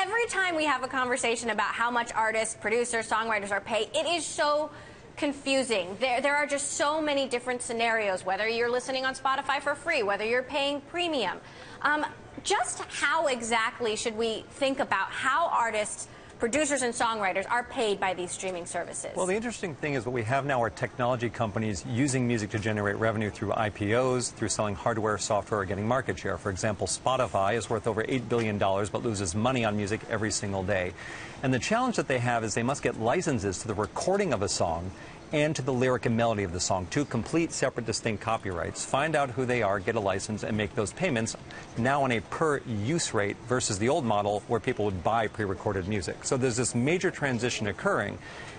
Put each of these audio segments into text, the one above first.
every time we have a conversation about how much artists, producers, songwriters are paid, it is so confusing. There are just so many different scenarios, whether you're listening on Spotify for free, whether you're paying premium. Just how exactly should we think about how artists, producers and songwriters are paid by these streaming services? Well, the interesting thing is what we have now are technology companies using music to generate revenue through IPOs, through selling hardware, software, or getting market share. For example, Spotify is worth over $8 billion but loses money on music every single day. And the challenge that they have is they must get licenses to the recording of a song and to the lyric and melody of the song, two complete, separate, distinct copyrights. Find out who they are, get a license, and make those payments now on a per-use rate versus the old model where people would buy pre-recorded music. So there's this major transition occurring,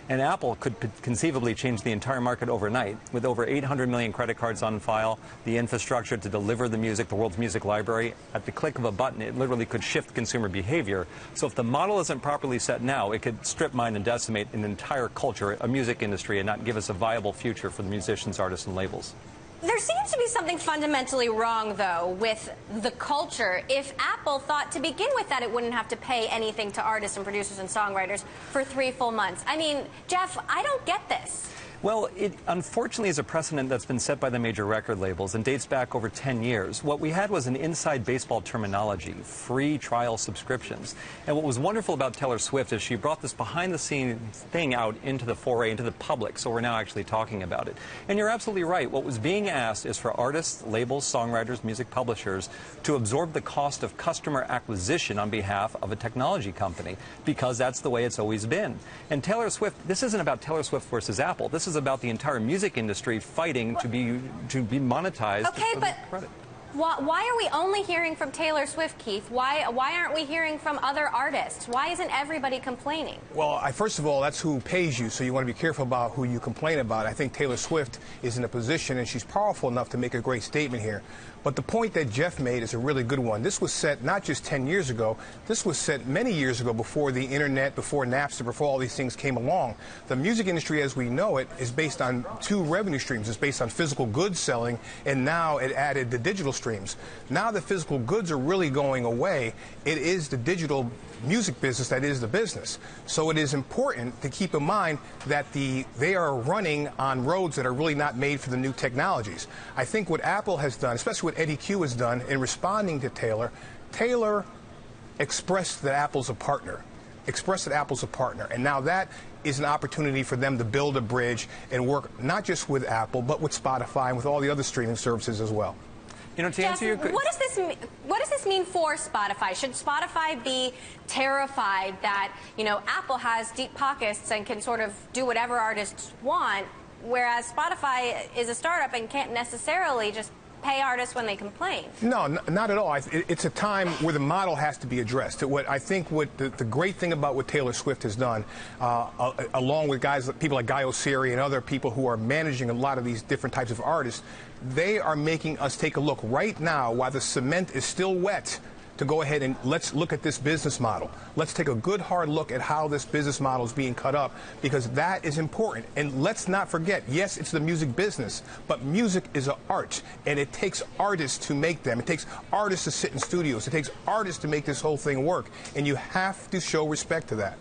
and Apple could conceivably change the entire market overnight with over 800 million credit cards on file, the infrastructure to deliver the music, the world's music library. At the click of a button, it literally could shift consumer behavior. So if the model isn't properly set now, it could strip mine and decimate an entire culture, a music industry, and not give us a viable future for the musicians, artists, and labels. There seems to be something fundamentally wrong, though, with the culture. If Apple thought to begin with that it wouldn't have to pay anything to artists and producers and songwriters for 3 full months. I mean, Jeff, I don't get this. Well, it unfortunately is a precedent that's been set by the major record labels and dates back over 10 years. What we had was an inside baseball terminology, free trial subscriptions. And what was wonderful about Taylor Swift is she brought this behind-the-scenes thing out into the foray, into the public, so we're now actually talking about it. And you're absolutely right. What was being asked is for artists, labels, songwriters, music publishers to absorb the cost of customer acquisition on behalf of a technology company, because that's the way it's always been. And Taylor Swift, this isn't about Taylor Swift versus Apple. This is about the entire music industry fighting to be monetized. Okay, but why are we only hearing from Taylor Swift, Keith? Why aren't we hearing from other artists? Why isn't everybody complaining? Well, first of all, that's who pays you, so you want to be careful about who you complain about. I think Taylor Swift is in a position, and she's powerful enough to make a great statement here. But the point that Jeff made is a really good one. This was set not just 10 years ago. This was set many years ago, before the internet, before Napster, before all these things came along. The music industry as we know it is based on 2 revenue streams. It's based on physical goods selling, and now it added the digital streams. Now the physical goods are really going away. It is the digital music business that is the business. So it is important to keep in mind that they are running on roads that are really not made for the new technologies. I think what Apple has done, especially what Eddie Q has done in responding to Taylor expressed that Apple's a partner. And now that is an opportunity for them to build a bridge and work not just with Apple, but with Spotify and with all the other streaming services as well. You know, to answer your what does this mean for Spotify? Should Spotify be terrified that, you know, Apple has deep pockets and can sort of do whatever artists want, whereas Spotify is a startup and can't necessarily just pay artists when they complain? No, not at all. It's a time where the model has to be addressed. I think the great thing about what Taylor Swift has done, along with people like Guy Oseary and other people who are managing a lot of these different types of artists, they are making us take a look right now while the cement is still wet to go ahead and let's look at this business model. Let's take a good hard look at how this business model is being cut up, because that is important. And let's not forget, yes, it's the music business, but music is an art, and it takes artists to make them. It takes artists to sit in studios. It takes artists to make this whole thing work, and you have to show respect to that.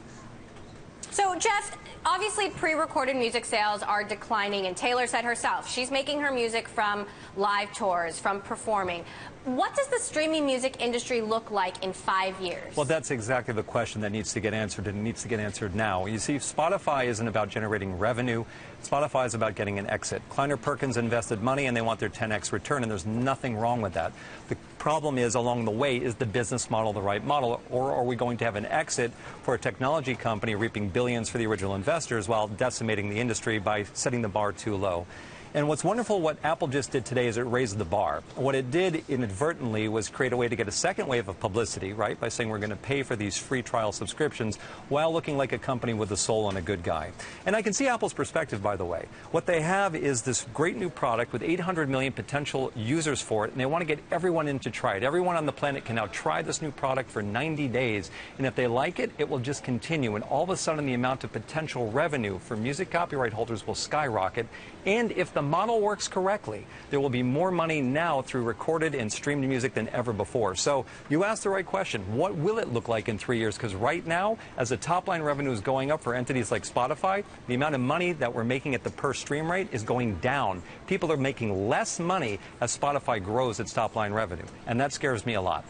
So, Jeff, obviously pre-recorded music sales are declining, and Taylor said herself she's making her music from live tours, from performing. What does the streaming music industry look like in 5 years? Well, that's exactly the question that needs to get answered, and it needs to get answered now. You see, Spotify isn't about generating revenue. Spotify is about getting an exit. Kleiner Perkins invested money, and they want their 10x return, and there's nothing wrong with that. The problem is, along the way, is the business model the right model, or are we going to have an exit for a technology company reaping billions for the original investors while decimating the industry by setting the bar too low? And what's wonderful, what Apple just did today is it raised the bar. What it did inadvertently was create a way to get a second wave of publicity, right, by saying we're going to pay for these free trial subscriptions while looking like a company with a soul and a good guy. And I can see Apple's perspective, by the way. What they have is this great new product with 800 million potential users for it, and they want to get everyone in to try it. Everyone on the planet can now try this new product for 90 days, and if they like it, it will just continue. And all of a sudden, the amount of potential revenue for music copyright holders will skyrocket. And if the the model works correctly, there will be more money now through recorded and streamed music than ever before. So you asked the right question. What will it look like in 3 years? Because right now, as the top-line revenue is going up for entities like Spotify, the amount of money that we're making at the per-stream rate is going down. People are making less money as Spotify grows its top-line revenue, and that scares me a lot.